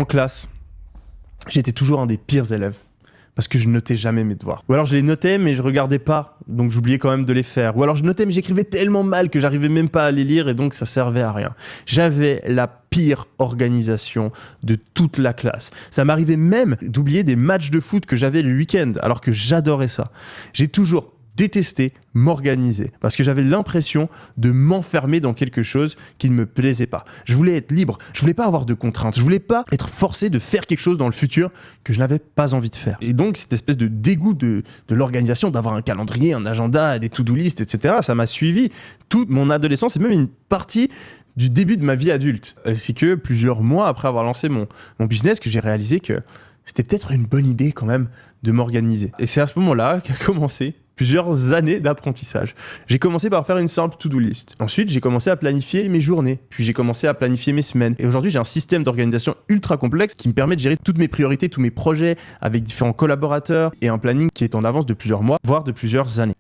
En classe, j'étais toujours un des pires élèves. Parce que je notais jamais mes devoirs. Ou alors je les notais mais je regardais pas, donc j'oubliais quand même de les faire. Ou alors je notais mais j'écrivais tellement mal que j'arrivais même pas à les lire et donc ça servait à rien. J'avais la pire organisation de toute la classe. Ça m'arrivait même d'oublier des matchs de foot que j'avais le week-end, alors que j'adorais ça. J'ai toujours détesté m'organiser parce que j'avais l'impression de m'enfermer dans quelque chose qui ne me plaisait pas. Je voulais être libre, je voulais pas avoir de contraintes, je voulais pas être forcé de faire quelque chose dans le futur que je n'avais pas envie de faire. Et donc cette espèce de dégoût de l'organisation, d'avoir un calendrier, un agenda, des to-do list, etc., ça m'a suivi toute mon adolescence et même une partie du début de ma vie adulte. C'est que plusieurs mois après avoir lancé mon business que j'ai réalisé que c'était peut-être une bonne idée quand même de m'organiser. Et c'est à ce moment-là qu'a commencé plusieurs années d'apprentissage. J'ai commencé par faire une simple to-do list. Ensuite, j'ai commencé à planifier mes journées. Puis j'ai commencé à planifier mes semaines. Et aujourd'hui, j'ai un système d'organisation ultra complexe qui me permet de gérer toutes mes priorités, tous mes projets avec différents collaborateurs et un planning qui est en avance de plusieurs mois, voire de plusieurs années.